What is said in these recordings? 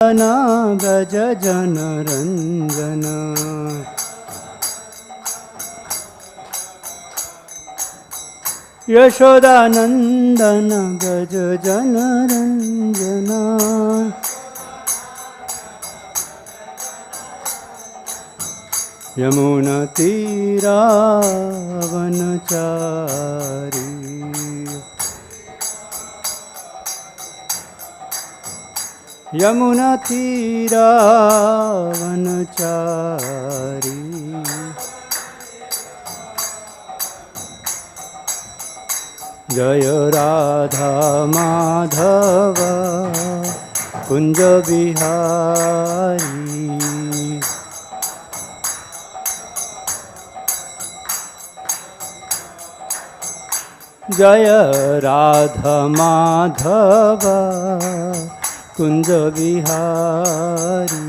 व्रज जनरञ्जन यशोदानन्दन व्रज जनरञ्जन यमुनतीरावनचारी यमुनतीरावनचारी जय राधा माधव कुंज बिहारी जय राधा माधव कुंज बिहारी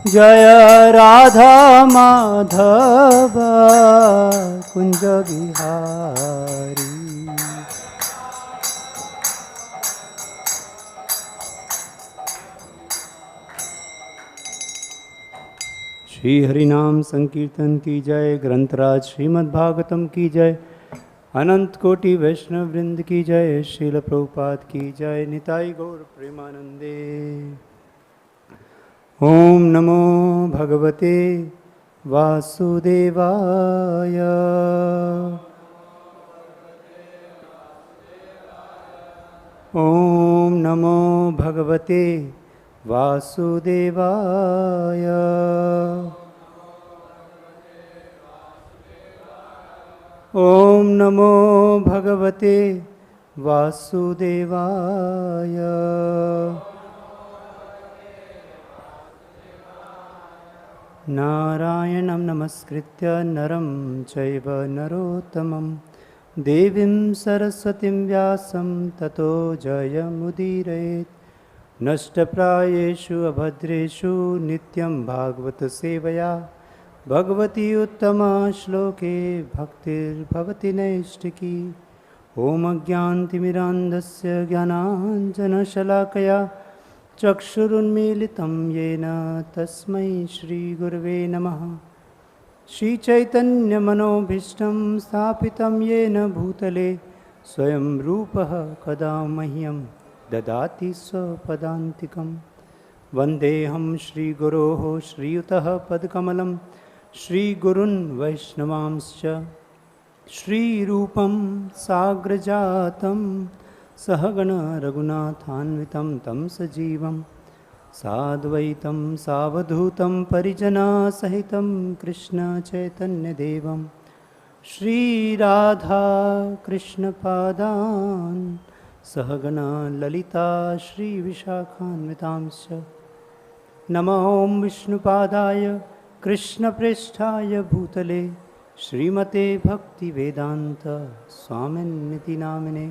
जय राधा माधव कुंज बिहारी श्री हरिनाम संकीर्तन की जय। ग्रंथराज श्रीमद् भागवतम की जय। अनंत कोटि वैष्णव वृंद की जय। श्रील प्रभुपाद की जय। निताई गौर प्रेमानंदे। ओम नमो भगवते वासुदेवाय। ओम नमो भगवते वासुदेवाय। ओम नमो भगवते वासुदेवाय। नारायणं नमस्कृत्य नरं चैव नरोत्तमं देवीं सरस्वतीं व्यासं ततो जयमुदीरयेत्। नष्टप्रायेषु अभद्रेषु नित्यं भागवत सेवया भगवती उत्तमा श्लोके भक्तिर्भवति नैष्टिकी। ॐ अज्ञानतिमिरान्धस्य ज्ञानाञ्जनशलाकया चक्षुरुन्मीलितं येन तस्मै श्रीगुरवे नमः। श्रीचैतन्यमनोभीष्टं स्थापितं येन भूतले स्वयं रूपः कदा मह्यं ददाति स्वपदान्तिकं। वन्देऽहं श्रीगुरोः श्रीयुतः पदकमलं श्रीगुरून् वैष्णवांश्च श्रीरूपं साग्रजातं सहगण रघुनाथान्वितं तं सजीवं साद्वैतं सावधूतं परिजनसहितं कृष्णचैतन्यदेवं श्रीराधा कृष्णपादान् सहगणा ललिता श्रीविशाखान्वितांश्च। नमो विष्णुपादाय कृष्णप्रेष्ठाय भूतले श्रीमते भक्तिवेदान्त स्वामिन्निति नामिने।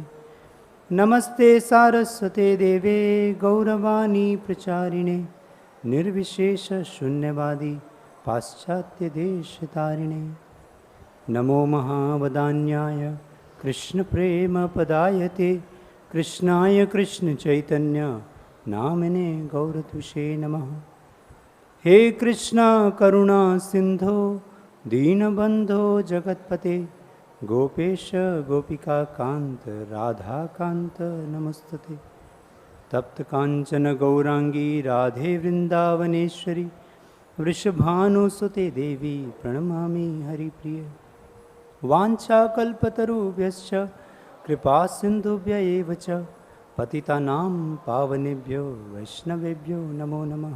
नमस्ते सारस्वते देवे गौरवाणी प्रचारिणे निर्विशेष शून्यवादी पाश्चात्यदेशतारिणे। नमो महावदान्याय कृष्णप्रेमपदायते कृष्णाय कृष्णचैतन्य नामिने गौरतुषे नमः। हे कृष्णा करुणा सिंधो दीनबंधो जगत्पते गोपेश गोपिका कांत राधा कांत नमस्तते। तप्त कांचन गौरांगी राधे वृंदावनेश्वरी वृषभानुसुते देवी प्रणमामि हरिप्रिय। वाञ्छाकल्पतरुभ्यश्च कृपा सिन्धुभ्य एव च पतितानां पावनेभ्यो वैष्णवेभ्यो नमो नमः।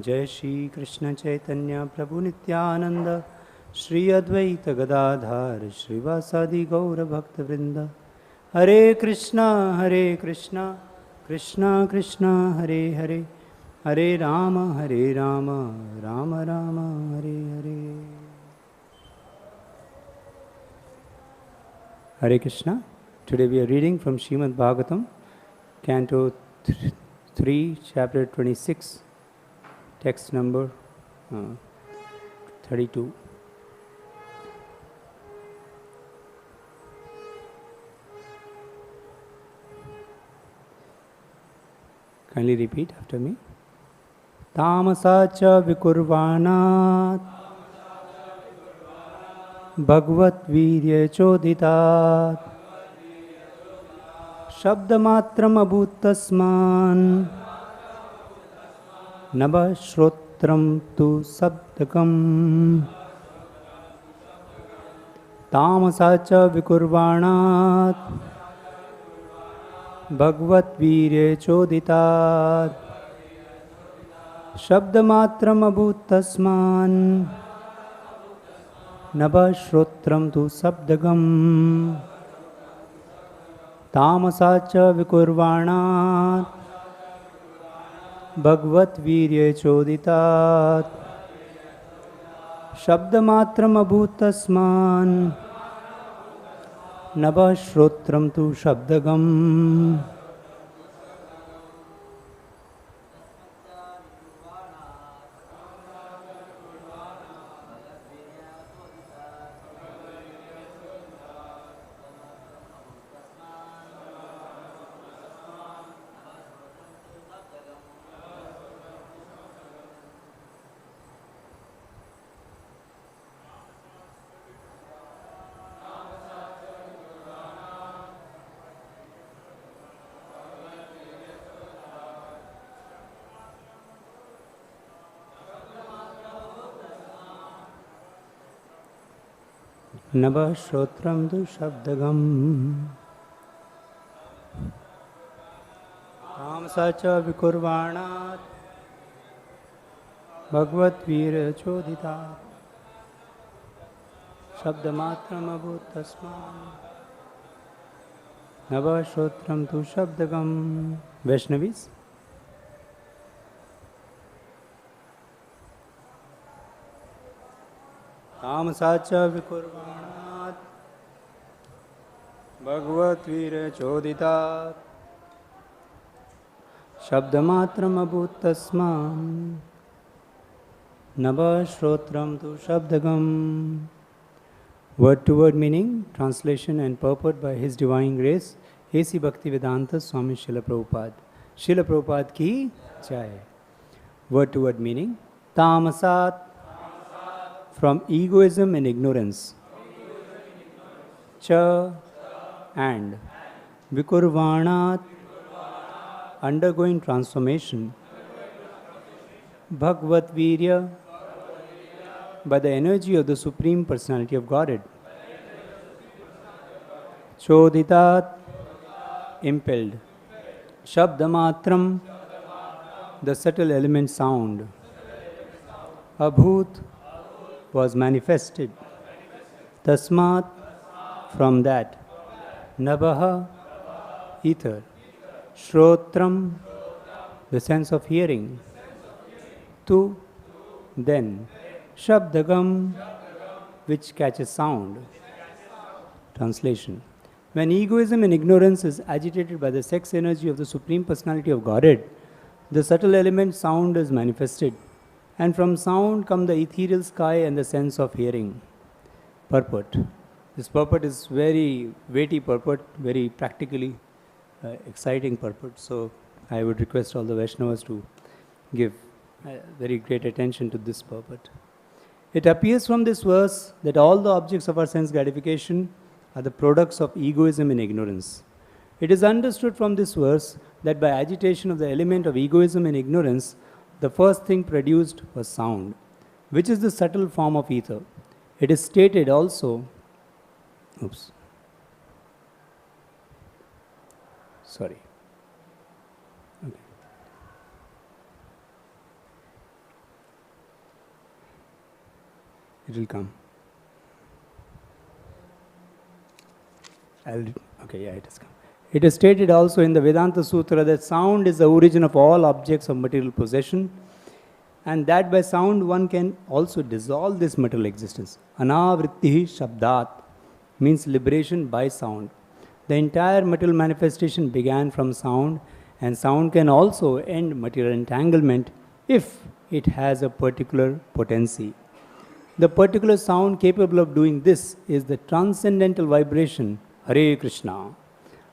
जय श्री कृष्ण चैतन्य प्रभु नित्यानंद श्री अद्वैत गदाधर श्रीवासादि गौर भक्तवृंद। हरे Krishna Krishna Krishna Hare Hare Hare Ram Ram Ram Hare Hare. Hare Krishna. Today we are reading from Srimad Bhagavatam, Canto 3, Chapter 26, text number 32. Kindly repeat after me. Tāmasāc vikurvāṇād bhagavad-vīrya-coditāt śabda-mātram abhūt tasmān nabhaḥ śrotram tu śabdagam. Tāmasāc vikurvāṇād bhagavad-vīrya-coditāt śabda-mātram abhūt tasmān nabhaḥ śrotram tu śabdagam. Tāmasāc vikurvāṇād bhagavad-vīrya-coditāt śabda-mātram abhūt tasmān nabhaḥ śrotram tu śabdagam. nabhaḥ śrotram tu śabdagam. Tāmasāc vikurvāṇād bhagavad-vīrya-coditāt śabda-mātram abhūt tasmān nabhaḥ śrotram tu śabdagam. Vaishnavis. Tāmasāc vikurvāṇād bhagavad-vīrya-coditāt śabda-mātram abhūt tasmān nabhaḥ śrotram tu śabdagam. Word to word meaning, translation and purport by His Divine Grace, A.C. Bhaktivedanta Swami Srila Prabhupada. Srila Prabhupada ki jai. Word to word meaning, tāmasāt, from egoism and ignorance, cha and vikurvāṇāt, undergoing transformation, bhagavad-vīrya, by the energy of the Supreme Personality of Godhead, coditāt, impelled, śabda-mātram, the subtle element sound, abhūt, was manifested, tasmāt, from that, nabhaḥ, ether, śrotram, the sense of hearing, tu, then, śabdagam, which catches sound. Translation. When egoism and ignorance is agitated by the sex energy of the Supreme Personality of Godhead, the subtle element sound is manifested, and from sound come the ethereal sky and the sense of hearing. Purport. This purport is very weighty purport, very practically exciting purport. So I would request all the Vaishnavas to give very great attention to this purport. It appears from this verse that all the objects of our sense gratification are the products of egoism and ignorance. It is understood from this verse that by agitation of the element of egoism and ignorance, the first thing produced was sound, which is the subtle form of ether. It is stated also, sorry. Okay. It will come. Okay, yeah, it has come. It is stated also in the Vedanta Sutra that sound is the origin of all objects of material possession, and that by sound one can also dissolve this material existence. Anavrittihi śabdāt means liberation by sound. The entire material manifestation began from sound, and sound can also end material entanglement if it has a particular potency. The particular sound capable of doing this is the transcendental vibration, Hare Krishna.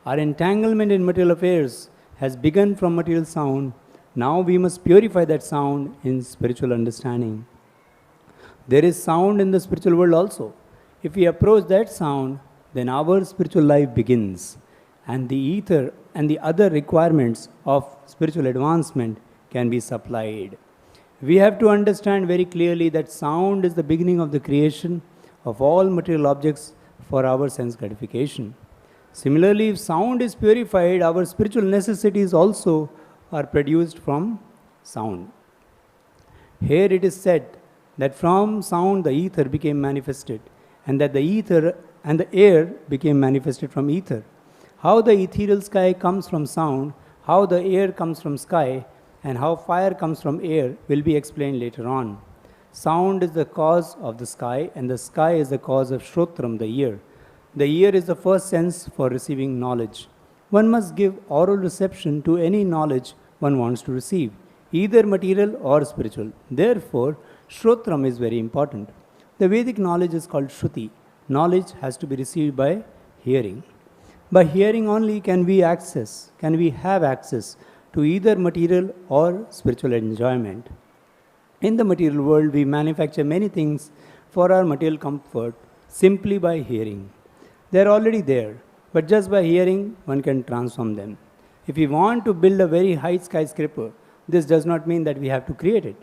Our entanglement in material affairs has begun from material sound. Now we must purify that sound in spiritual understanding. There is sound in the spiritual world also. If we approach that sound, then our spiritual life begins, and the ether and the other requirements of spiritual advancement can be supplied. We have to understand very clearly that sound is the beginning of the creation of all material objects for our sense gratification. Similarly, if sound is purified, our spiritual necessities also are produced from sound. Here it is said that from sound the ether became manifested, and that the ether and the air became manifested from ether. How the ethereal sky comes from sound, how the air comes from sky, and how fire comes from air will be explained later on. Sound is the cause of the sky, and the sky is the cause of śrotram, the ear. The ear is the first sense for receiving knowledge. One must give oral reception to any knowledge one wants to receive, either material or spiritual. Therefore, śrotram is very important. The Vedic knowledge is called Shruti. Knowledge has to be received by hearing. By hearing only can we have access to either material or spiritual enjoyment. In the material world, we manufacture many things for our material comfort simply by hearing. They are already there, but just by hearing, one can transform them. If we want to build a very high skyscraper, this does not mean that we have to create it.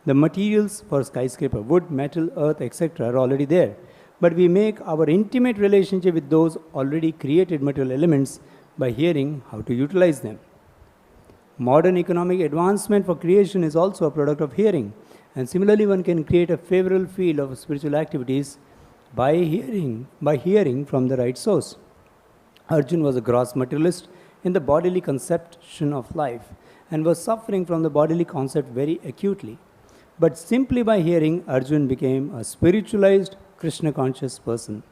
The materials for skyscraper, wood, metal, earth, etc. are already there. But we make our intimate relationship with those already created material elements by hearing how to utilize them. Modern economic advancement for creation is also a product of hearing. And similarly, one can create a favorable field of spiritual activities by hearing from the right source. Arjun was a gross materialist in the bodily conception of life and was suffering from the bodily concept very acutely. But simply by hearing, Arjun became a spiritualized, Krishna conscious person.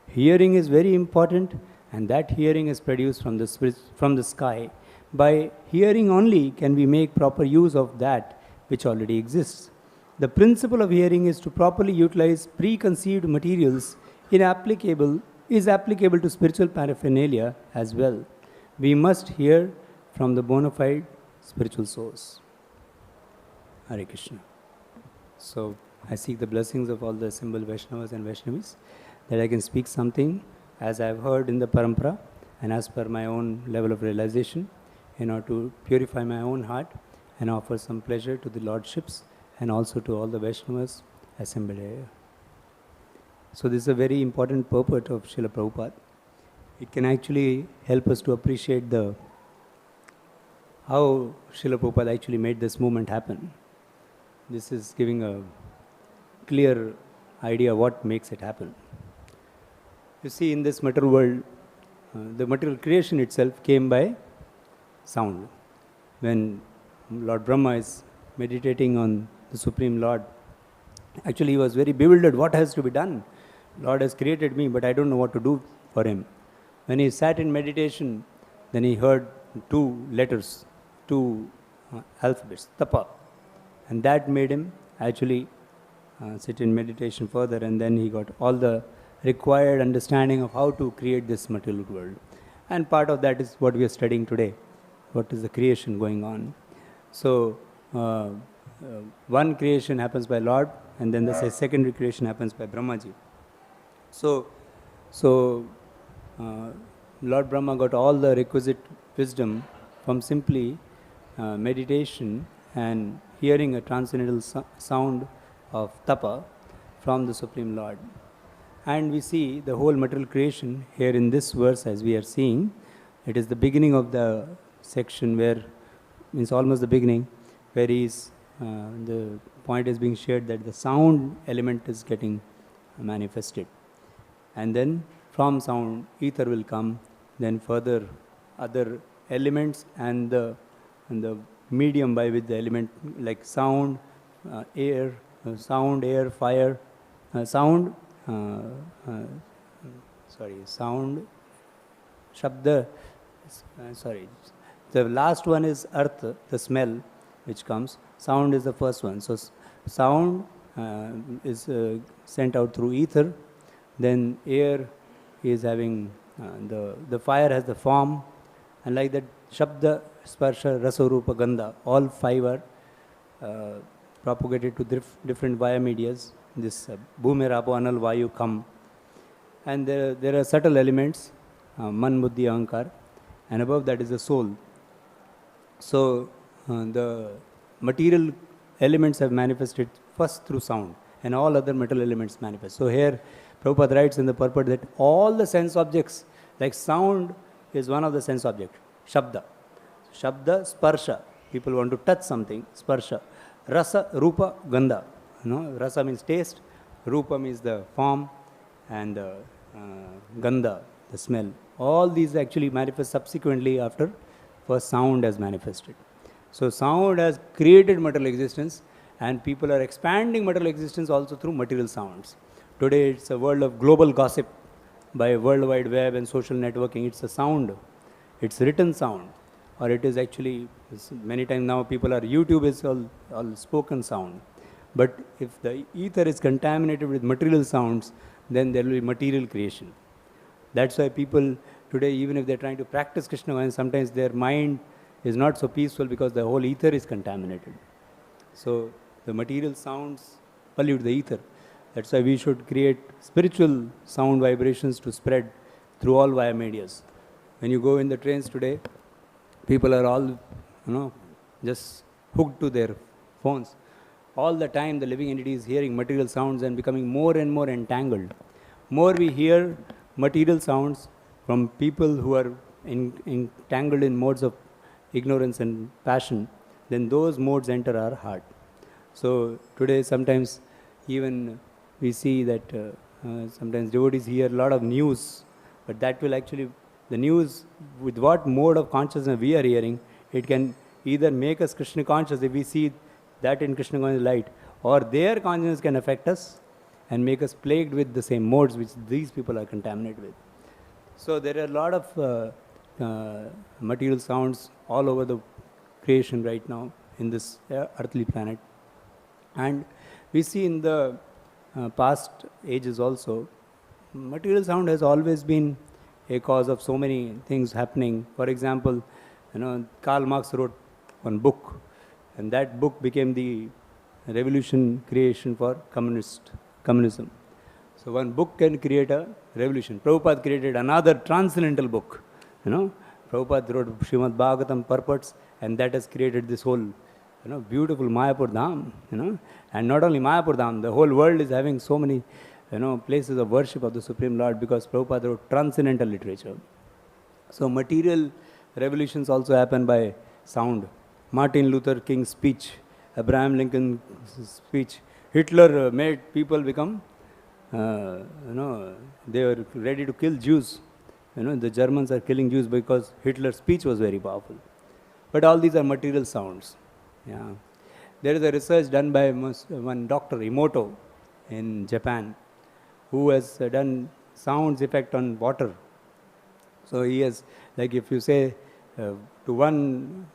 Hearing is very important, and that hearing is produced from the sky. By hearing only can we make proper use of that which already exists. The principle of hearing is to properly utilize preconceived materials is applicable to spiritual paraphernalia as well. We must hear from the bona fide spiritual source. Hare Krishna. So I seek the blessings of all the assembled Vaishnavas and Vaishnavis that I can speak something as I have heard in the parampara and as per my own level of realization in order to purify my own heart and offer some pleasure to the Lordships and also to all the Vaishnavas assembled here. So this is a very important purport of Srila Prabhupada. It can actually help us to appreciate how Srila Prabhupada actually made this movement happen. This is giving a clear idea what makes it happen. You see, in this material world, the material creation itself came by sound. When Lord Brahma is meditating on the Supreme Lord, actually he was very bewildered. What has to be done? Lord has created me, but I don't know what to do for him. When he sat in meditation, then he heard two letters, two alphabets, tapa. And that made him actually sit in meditation further, and then he got all the required understanding of how to create this material world. And part of that is what we are studying today. What is the creation going on? So, one creation happens by Lord, and then the secondary creation happens by Brahmaji. So Lord Brahma got all the requisite wisdom from simply meditation and hearing a transcendental sound of tapa from the Supreme Lord. And we see the whole material creation here in this verse as we are seeing. It is the beginning of the section where, means almost the beginning, where the point is being shared that the sound element is getting manifested. And then from sound, ether will come, then further other elements and the medium by which the element like sound, air, fire, sound, śabda, the last one is earth, the smell which comes. Sound is the first one. So sound is sent out through ether. Then air is having, the fire has the form, and like that sparsha, rasa, rupa, gandha. All five are propagated to different via medias. This bhumi, rapo, anal, vayu come. And there are subtle elements, man, buddhi, ahankar, and above that is the soul. So the material elements have manifested first through sound, and all other metal elements manifest. So here Prabhupada writes in the purport that all the sense objects, like sound is one of the sense objects, shabda. Shabda, sparsha, people want to touch something, sparsha. Rasa, rupa, gandha. Rasa means taste, rupa means the form, and gandha, the smell. All these actually manifest subsequently after first sound has manifested. So sound has created material existence, and people are expanding material existence also through material sounds. Today it's a world of global gossip by World Wide Web and social networking. It's a sound. It's written sound, or it is actually, many times now people are, YouTube is all spoken sound. But if the ether is contaminated with material sounds, then there will be material creation. That's why people today, even if they're trying to practice Krishna consciousness, sometimes their mind is not so peaceful because the whole ether is contaminated. So the material sounds pollute the ether. That's why we should create spiritual sound vibrations to spread through all via medias. When you go in the trains today, people are all, just hooked to their phones. All the time the living entity is hearing material sounds and becoming more and more entangled. More we hear material sounds from people who are entangled in modes of ignorance and passion, then those modes enter our heart. So today sometimes even we see that sometimes devotees hear a lot of news, but that will actually, the news, with what mode of consciousness we are hearing, it can either make us Krishna conscious if we see that in Krishna conscious light, or their consciousness can affect us and make us plagued with the same modes which these people are contaminated with. So there are a lot of material sounds all over the creation right now in this earthly planet. And we see in the past ages also, material sound has always been a cause of so many things happening. For example, Karl Marx wrote one book, and that book became the revolution creation for communism. So one book can create a revolution. Prabhupada created another transcendental book. Prabhupada wrote Srimad Bhagavatam purports, and that has created this whole beautiful Mayapur Dham. And not only Mayapur Dham, the whole world is having so many places of worship of the Supreme Lord because Prabhupada wrote transcendental literature. So material revolutions also happen by sound. Martin Luther King's speech, Abraham Lincoln's speech, Hitler made people become, they were ready to kill Jews. The Germans are killing Jews because Hitler's speech was very powerful. But all these are material sounds. Yeah. There is a research done by one Dr. Emoto in Japan, who has done sounds effect on water. So he has, like if you say to one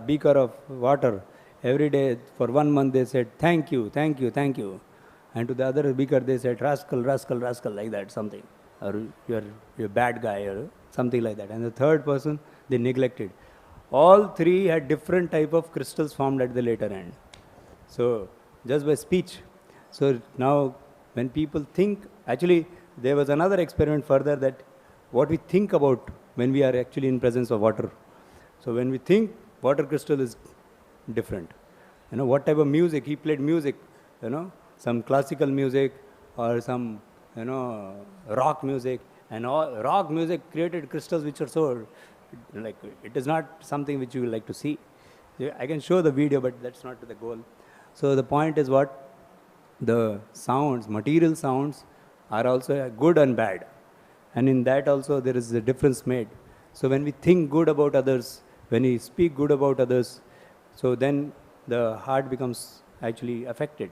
beaker of water, every day for 1 month they said, thank you, thank you, thank you. And to the other beaker they said, rascal, rascal, rascal, like that, something. Or you're a bad guy, or something like that. And the third person, they neglected. All three had different type of crystals formed at the later end. So just by speech. So now when people think, actually there was another experiment further that what we think about when we are actually in presence of water. So when we think, water crystal is different. What type of music, he played music, some classical music or some, rock music, and all rock music created crystals which are so, like, it is not something which you will like to see. I can show the video, but that's not the goal. So the point is what? The sounds, material sounds are also good and bad. And in that also there is a difference made. So when we think good about others, when we speak good about others, so then the heart becomes actually affected.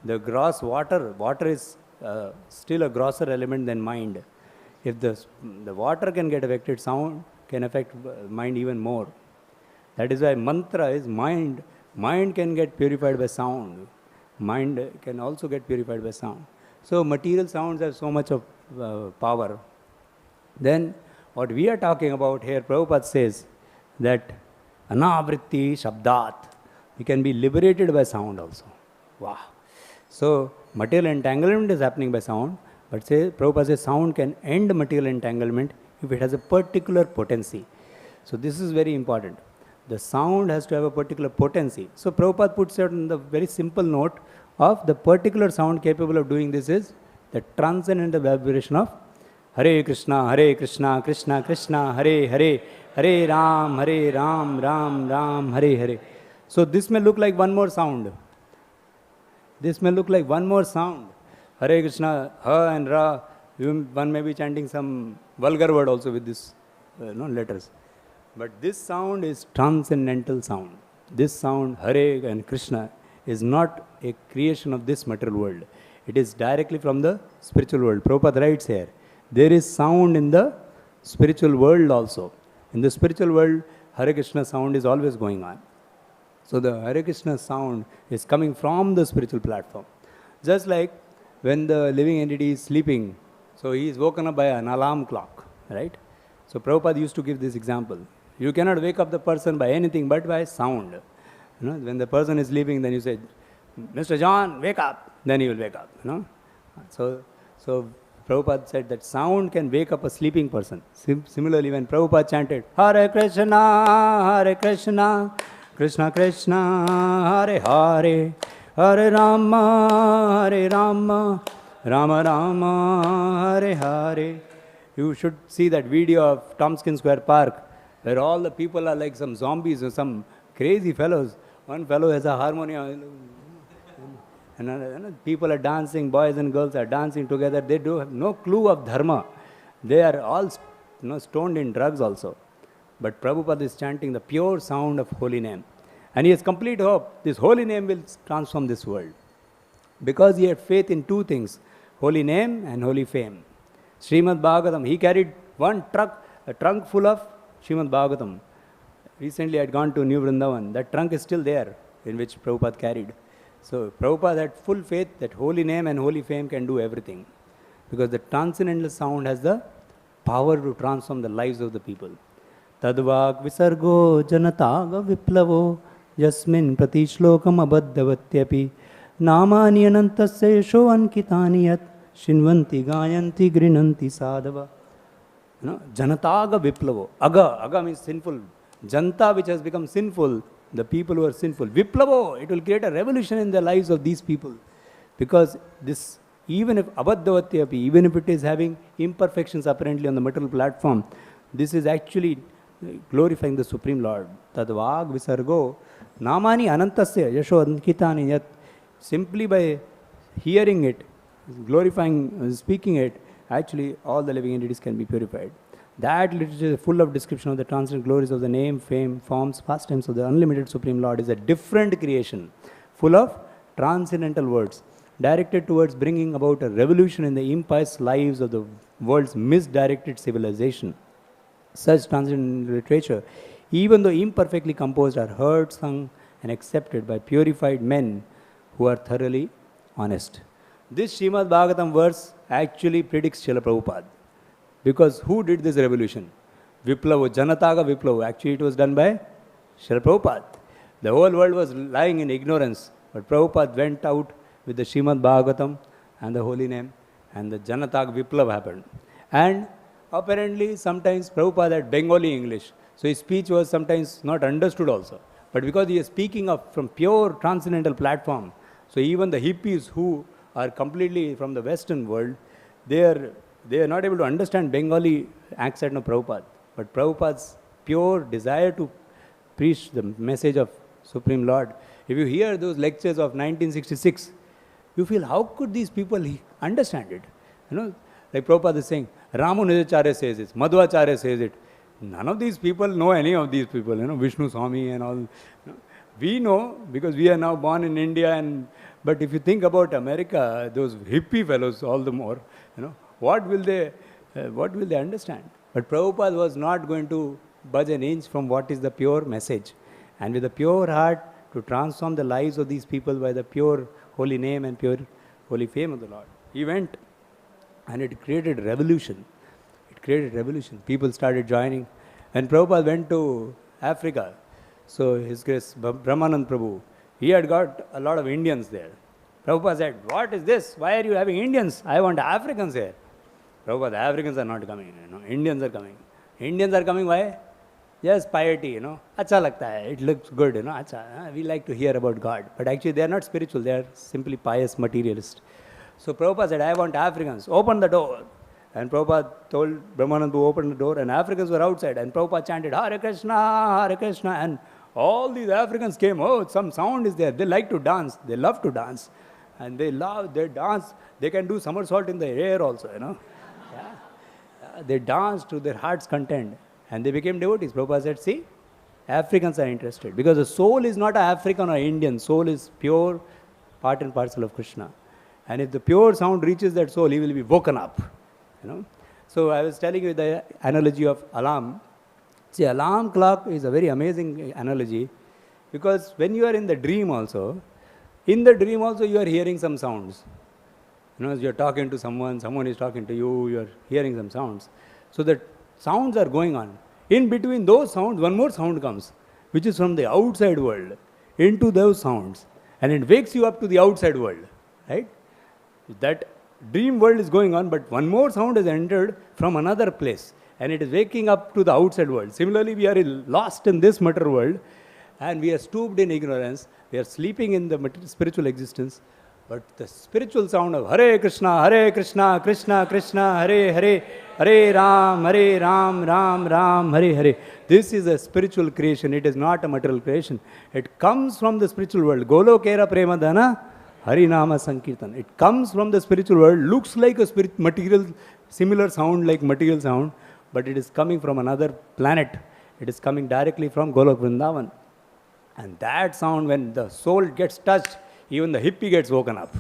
The gross water is still a grosser element than mind. If the water can get affected, sound can affect mind even more. That is why mantra is mind. Mind can get purified by sound. Mind can also get purified by sound. So material sounds have so much of power. Then what we are talking about here, Prabhupada says that Anavritti shabdat. We can be liberated by sound also. Wow. So, material entanglement is happening by sound, but Prabhupada says sound can end material entanglement if it has a particular potency. So, this is very important. The sound has to have a particular potency. So, Prabhupada puts it on the very simple note of the particular sound capable of doing this is the transcendental vibration of Hare Krishna, Krishna Krishna, Hare Hare, Hare Ram, Ram Ram, Hare Hare. So this may look like one more sound. This may look like one more sound. Hare Krishna, Ha and Ra. One may be chanting some vulgar word also with this letters. But this sound is transcendental sound. This sound, Hare and Krishna, is not a creation of this material world. It is directly from the spiritual world. Prabhupada writes here, there is sound in the spiritual world also. In the spiritual world, Hare Krishna sound is always going on. So the Hare Krishna sound is coming from the spiritual platform. Just like when the living entity is sleeping, so he is woken up by an alarm clock, right? So Prabhupada used to give this example. You cannot wake up the person by anything but by sound. When the person is sleeping, then you say, Mr. John, wake up. Then he will wake up. So Prabhupada said that sound can wake up a sleeping person. Similarly, when Prabhupada chanted, Hare Krishna, Krishna Krishna, Hare Hare, Hare Rama, Rama Rama, Hare Hare. You should see that video of Tompkins Square Park, where all the people are like some zombies or some crazy fellows. One fellow has a harmonium. And people are dancing, boys and girls are dancing together. They do have no clue of dharma. They are all stoned in drugs also. But Prabhupada is chanting the pure sound of holy name. And he has complete hope. This holy name will transform this world. Because he had faith in two things, holy name and holy fame. Srimad Bhagavatam, he carried a trunk full of Srimad Bhagavatam. Recently I had gone to New Vrindavan. That trunk is still there, in which Prabhupada carried. So Prabhupada had full faith that holy name and holy fame can do everything. Because the transcendental sound has the power to transform the lives of the people. Tadvak visargo janataga viplavo yasmin pratishlokam abhaddhavatyapi namani anantasya yasho ankitani yat shinvanti gayanti grinanti sadhava. Janataga viplavo. Aga means sinful. Janta, which has become sinful, the people who are sinful. Viplavo, it will create a revolution in the lives of these people. Because this, even if abhaddhavatyapi, even if it is having imperfections apparently on the material platform, this is actually glorifying the Supreme Lord. Tadvag visargo namani anantasya yasho ankitani yat. Simply by hearing it, glorifying, speaking it, actually all the living entities can be purified. That literature is full of description of the transcendent glories of the name, fame, forms, pastimes of the unlimited Supreme Lord is a different creation, full of transcendental words, directed towards bringing about a revolution in the impious lives of the world's misdirected civilization. Such transcendental literature, even though imperfectly composed, are heard, sung, and accepted by purified men who are thoroughly honest. This Srimad Bhagavatam verse actually predicts Srila Prabhupada. Because who did this revolution? Viplava, Janataga Viplava. Actually, it was done by Srila Prabhupada. The whole world was lying in ignorance. But Prabhupada went out with the Srimad Bhagavatam and the holy name, and the Janataga Viplava happened. And apparently, sometimes Prabhupada had Bengali English. So his speech was sometimes not understood also. But because he is speaking from pure transcendental platform, so even the hippies who are completely from the Western world, they are not able to understand Bengali accent of Prabhupada. But Prabhupada's pure desire to preach the message of Supreme Lord. If you hear those lectures of 1966, you feel, how could these people understand it? Like Prabhupada is saying, Ramanujacharya says it, Madhvacharya says it. None of these people know any of these people, Vishnu Swami and all. We know because we are now born in India, but if you think about America, those hippie fellows all the more, what will they understand? But Prabhupada was not going to budge an inch from what is the pure message. And with a pure heart to transform the lives of these people by the pure holy name and pure holy fame of the Lord. He went and it created revolution. People started joining. When Prabhupada went to Africa, So His Grace Brahmanand Prabhu, he had got a lot of Indians there. Prabhupada said, what is this? Why are you having Indians? I want Africans here. Prabhupada, Africans are not coming, Indians are coming. Indians are coming, why? Just piety, Acha lagta hai. It looks good, Acha. We like to hear about God. But actually they are not spiritual, they are simply pious materialists. So Prabhupada said, I want Africans. Open the door. And Prabhupada told Brahmanand to open the door, and Africans were outside. And Prabhupada chanted, Hare Krishna, and all these Africans came. Oh, some sound is there. They like to dance. They love to dance. And they dance. They can do somersault in the air also, Yeah. They dance to their heart's content. And they became devotees. Prabhupada said, see, Africans are interested. Because the soul is not an African or Indian. Soul is pure, part and parcel of Krishna. And if the pure sound reaches that soul, he will be woken up. So I was telling you the analogy of alarm. See, alarm clock is a very amazing analogy. Because when you are in the dream also, you are hearing some sounds. You're talking to someone is talking to you, you're hearing some sounds. So the sounds are going on. In between those sounds, one more sound comes, which is from the outside world into those sounds. And it wakes you up to the outside world, right? That dream world is going on, but one more sound has entered from another place. And it is waking up to the outside world. Similarly, we are lost in this material world, and we are stooped in ignorance. We are sleeping in the spiritual existence. But the spiritual sound of Hare Krishna, Krishna Krishna, Hare Hare, Hare Ram, Ram Ram, Hare Hare. This is a spiritual creation. It is not a material creation. It comes from the spiritual world. Golokera Premadana, Harinama Sankirtan. It comes from the spiritual world, looks like a material, similar sound like material sound, but it is coming from another planet. It is coming directly from Golok Vrindavan. And that sound, when the soul gets touched, even the hippie gets woken up.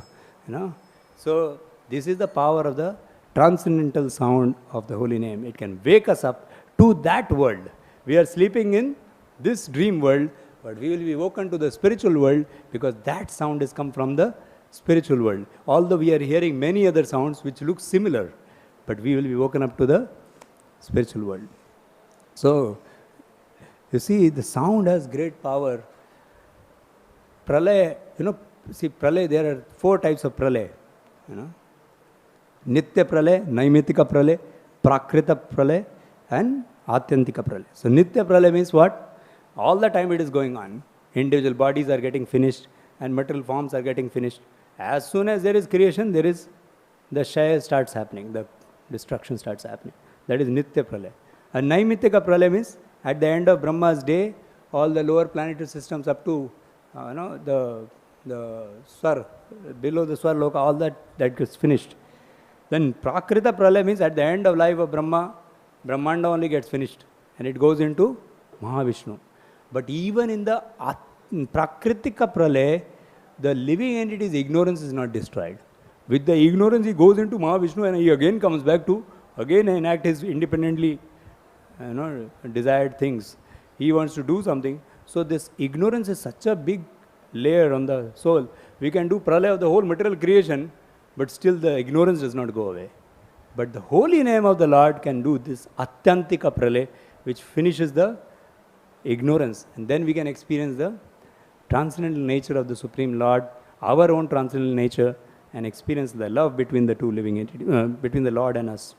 So this is the power of the transcendental sound of the holy name. It can wake us up to that world. We are sleeping in this dream world, but we will be woken to the spiritual world because that sound has come from the spiritual world. Although we are hearing many other sounds which look similar, but we will be woken up to the spiritual world. So, you see, the sound has great power. Pralay, pralay, there are 4 types of pralay. Nitya pralay, Naimitika pralay, Prakrita pralay, and Atyantika pralay. So, Nitya pralay means what? All the time it is going on. Individual bodies are getting finished and material forms are getting finished. As soon as there is creation, the Shaya starts happening, the destruction starts happening. That is Nitya pralay. And Naimitika pralay means at the end of Brahma's day, all the lower planetary systems up to the Swar, below the Swar Loka, all that gets finished. Then Prakrita pralay means at the end of life of Brahma, Brahmanda only gets finished and it goes into Mahavishnu. But even in the Prakritika pralay, the living entity's ignorance is not destroyed. With the ignorance, he goes into Mahavishnu and he again comes back to enact his independently desired things. He wants to do something. So this ignorance is such a big layer on the soul. We can do pralay of the whole material creation, but still the ignorance does not go away. But the holy name of the Lord can do this Atyantika pralay, which finishes the ignorance. And then we can experience the transcendental nature of the Supreme Lord, our own transcendental nature, and experience the love between the two living entities, between the Lord and us.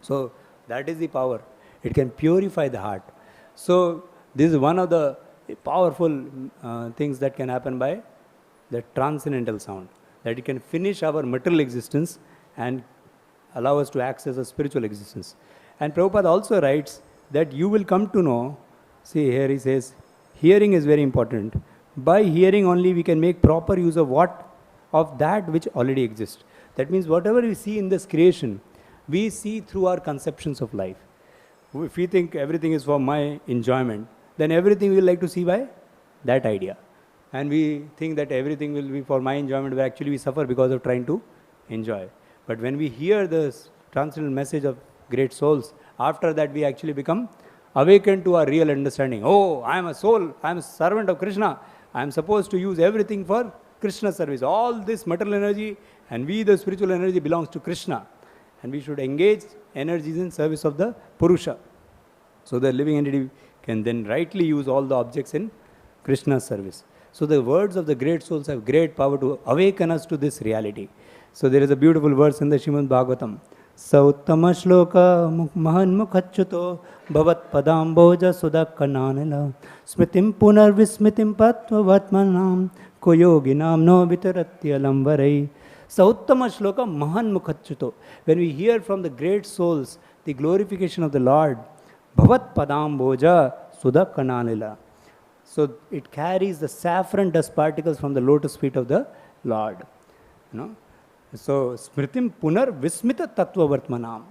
So that is the power. It can purify the heart. So this is one of the powerful things that can happen by the transcendental sound. That it can finish our material existence and allow us to access a spiritual existence. And Prabhupada also writes that you will come to know, see here he says, hearing is very important. By hearing only we can make proper use of that which already exists. That means whatever we see in this creation, we see through our conceptions of life. If we think everything is for my enjoyment, then everything we will like to see by that idea. And we think that everything will be for my enjoyment, but actually we suffer because of trying to enjoy. But when we hear the transcendental message of great souls, after that we actually become awakened to our real understanding. Oh, I am a soul, I am a servant of Krishna. I am supposed to use everything for Krishna's service. All this material energy and the spiritual energy belongs to Krishna. And we should engage energies in service of the Purusha. So the living entity can then rightly use all the objects in Krishna's service. So the words of the great souls have great power to awaken us to this reality. So there is a beautiful verse in the Srimad Bhagavatam. Sauttama shloka mahanmukhachuto bhavat padamboja sudakananila smritim punar vismitim patva vatmanam koyoginam no vitaratyam varai. Sauttama shloka mahanmukhachuto. When we hear from the great souls the glorification of the Lord, bhavat padamboja sudakananila. So it carries the saffron dust particles from the lotus feet of the Lord. So smritim punar vismita tattva vartmanam.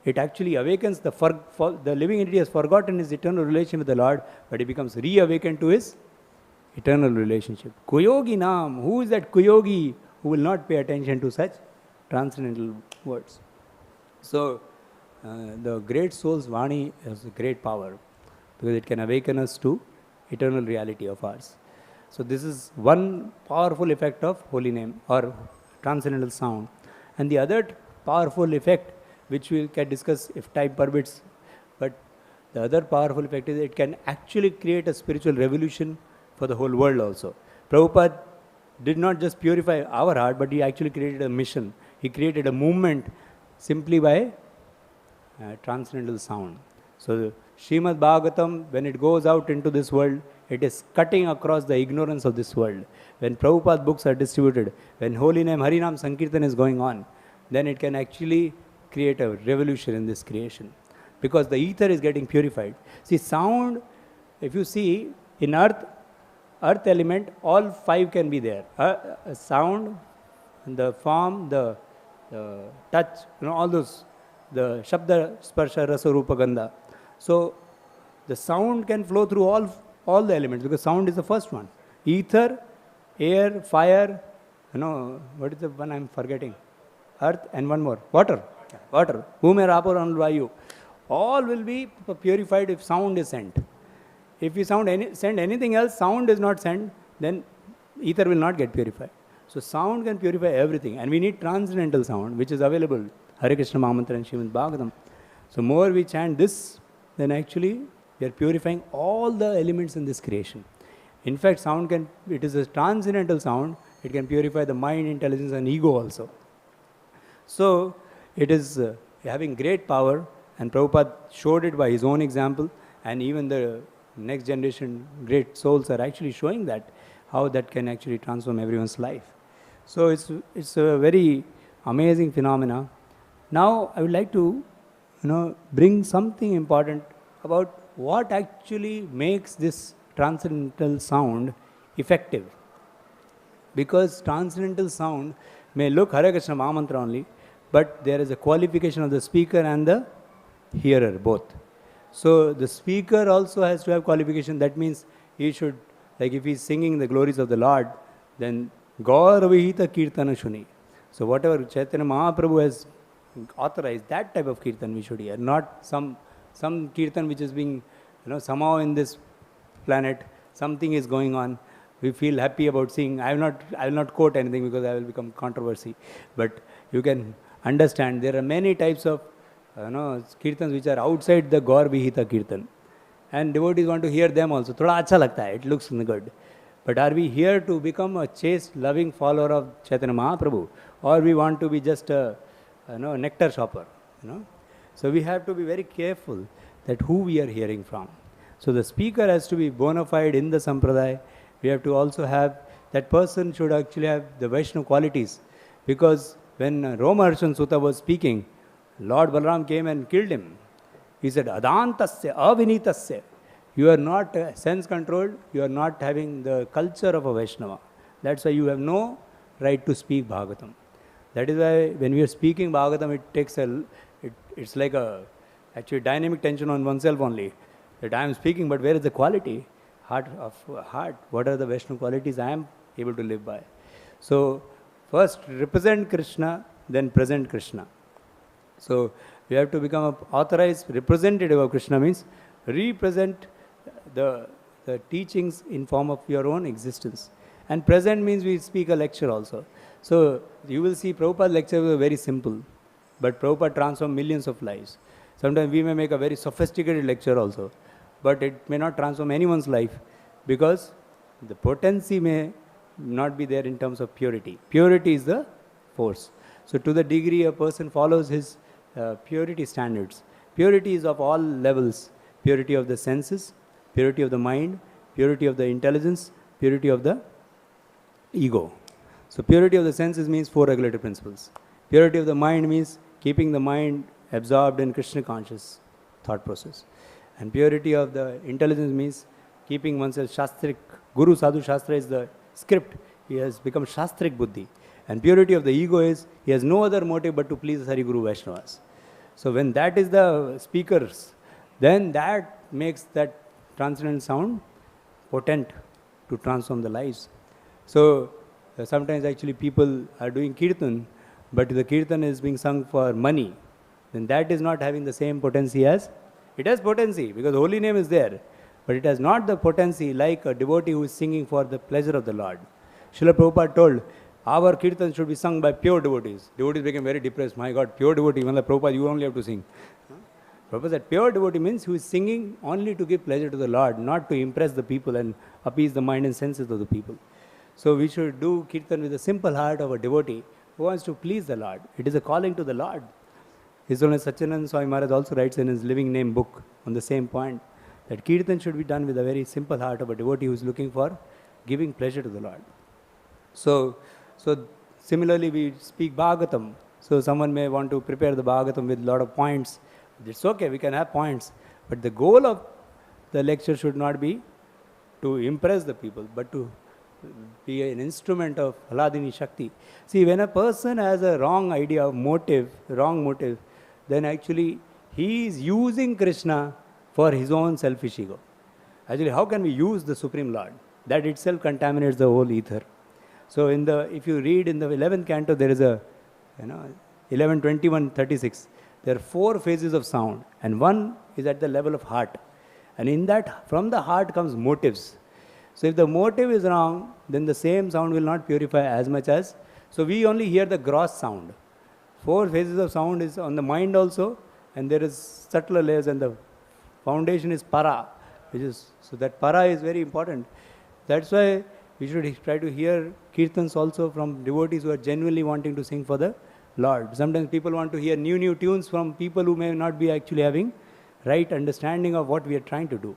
It actually awakens the living entity has forgotten his eternal relation with the Lord, but he becomes reawakened to his eternal relationship. Kuyogi nam. Who is that Kuyogi who will not pay attention to such transcendental words? So the great soul's Vani has a great power because it can awaken us to eternal reality of ours. So this is one powerful effect of holy name or transcendental sound. And the other powerful effect, which we can discuss if time permits, but the other powerful effect is it can actually create a spiritual revolution for the whole world also. Prabhupada did not just purify our heart, but he actually created a mission. He created a movement simply by transcendental sound. So Srimad Bhagavatam, when it goes out into this world, it is cutting across the ignorance of this world. When Prabhupada books are distributed, when holy name Harinam Sankirtan is going on, then it can actually create a revolution in this creation. Because the ether is getting purified. See, sound, if you see, in earth element, all five can be there. Sound, the form, the touch, all those, the shabda, sparsha, rasa, rupa, gandha. So the sound can flow through all the elements because sound is the first one. Ether, air, fire, what is the one I'm forgetting? Earth and one more. Water. Water. Bhume, Rapur, and Vayu. All will be purified if sound is sent. If you send anything else, sound is not sent, then ether will not get purified. So sound can purify everything. And we need transcendental sound, which is available. Hare Krishna Mahamantra and Srimad Bhagavatam. So more we chant this, then actually we are purifying all the elements in this creation. In fact, it is a transcendental sound. It can purify the mind, intelligence and ego also. So it is having great power, and Prabhupada showed it by his own example, and even the next generation great souls are actually showing that, how that can actually transform everyone's life. So it's a very amazing phenomena. Now I would like to bring something important about what actually makes this transcendental sound effective. Because transcendental sound may look Hare Krishna Mahamantra only, but there is a qualification of the speaker and the hearer both. So the speaker also has to have qualification. That means he should, like if he is singing the glories of the Lord, then Gauravihita Kirtana Shuni. So whatever Chaitanya Mahaprabhu has authorized, that type of kirtan we should hear, not some kirtan which is being, somehow in this planet, something is going on. We feel happy about seeing. I will not quote anything because I will become controversy. But you can understand there are many types of kirtans which are outside the Gaur Vihita Kirtan. And devotees want to hear them also. Thoda acha lagta hai, it looks good. But are we here to become a chaste, loving follower of Chaitanya Mahaprabhu? Or we want to be just a nectar shopper? So we have to be very careful that who we are hearing from. So the speaker has to be bona fide in the Sampradaya. We have to also have, that person should actually have the Vaishnava qualities. Because when Romaharshan Sutta was speaking, Lord Balaram came and killed him. He said, Adantasya, Avinitasya. You are not sense controlled, you are not having the culture of a Vaishnava. That's why you have no right to speak Bhagavatam. That is why when we are speaking Bhagavatam, it takes it's like actually dynamic tension on oneself only. That I am speaking, but where is the quality? Heart. What are the Vaishnava qualities I am able to live by? So first represent Krishna, then present Krishna. So we have to become an authorized representative of Krishna, means represent the teachings in form of your own existence. And present means we speak a lecture also. So you will see Prabhupada's lectures were very simple, but Prabhupada transformed millions of lives. Sometimes we may make a very sophisticated lecture also, but it may not transform anyone's life because the potency may not be there in terms of purity. Purity is the force. So to the degree a person follows his purity standards, purity is of all levels, purity of the senses, purity of the mind, purity of the intelligence, purity of the ego. So purity of the senses means 4 regulative principles. Purity of the mind means keeping the mind absorbed in Krishna conscious thought process. And purity of the intelligence means keeping oneself shastrik. Guru Sadhu Shastra is the script. He has become shastrik buddhi. And purity of the ego is he has no other motive but to please Hari Guru Vaishnavas. So when that is the speakers, then that makes that transcendental sound potent to transform the lives. So sometimes actually people are doing kirtan, but the kirtan is being sung for money. Then that is not having the same potency as, it has potency because holy name is there, but it has not the potency like a devotee who is singing for the pleasure of the Lord. Srila Prabhupada told, our kirtan should be sung by pure devotees. Devotees became very depressed. My God, pure devotee. Well, Prabhupada, you only have to sing. Prabhupada said, pure devotee means who is singing only to give pleasure to the Lord, not to impress the people and appease the mind and senses of the people. So we should do kirtan with the simple heart of a devotee who wants to please the Lord. It is a calling to the Lord. His Holiness Satyananda Swami Maharaj also writes in his Living Name book on the same point that kirtan should be done with a very simple heart of a devotee who is looking for giving pleasure to the Lord. So similarly we speak Bhagavatam. So someone may want to prepare the Bhagavatam with a lot of points. It's okay, we can have points. But the goal of the lecture should not be to impress the people, but to be an instrument of Haladini Shakti. See, when a person has a wrong idea of motive, wrong motive, then actually he is using Krishna for his own selfish ego. Actually, how can we use the Supreme Lord? That itself contaminates the whole ether. So if you read in the 11th canto, there is a 11, 21, 36. There are 4 phases of sound, and one is at the level of heart. And in that, from the heart comes motives. So if the motive is wrong, then the same sound will not purify as much as. So we only hear the gross sound. 4 phases of sound is on the mind also, and there is subtler layers, and the foundation is para, so that para is very important. That's why we should try to hear kirtans also from devotees who are genuinely wanting to sing for the Lord. Sometimes people want to hear new tunes from people who may not be actually having right understanding of what we are trying to do.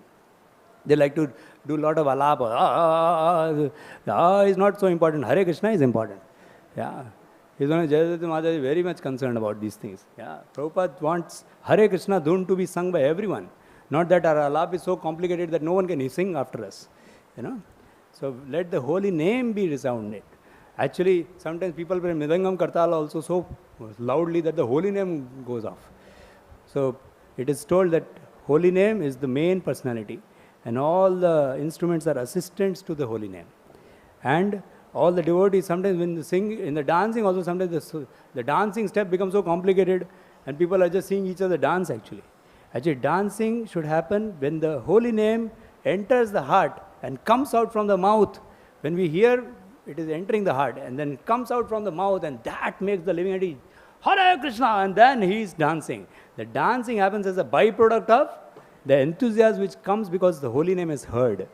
They like to do a lot of alapa. Is not so important. Hare Krishna is important. Yeah. His Holiness Jayadutta Maharaj is very much concerned about these things. Yeah. Prabhupada wants Hare Krishna dhun to be sung by everyone. Not that our alap is so complicated that no one can sing after us. So let the holy name be resounded. Actually, sometimes people play Mridangam Kartala also so loudly that the holy name goes off. So it is told that holy name is the main personality, and all the instruments are assistants to the holy name. And all the devotees, sometimes when they sing, in the dancing also, sometimes the dancing step becomes so complicated and people are just seeing each other dance actually. Actually, dancing should happen when the holy name enters the heart and comes out from the mouth. When we hear, it is entering the heart and then comes out from the mouth, and that makes the living entity, Hare Krishna, and then he is dancing. The dancing happens as a byproduct of the enthusiasm which comes because the holy name is heard.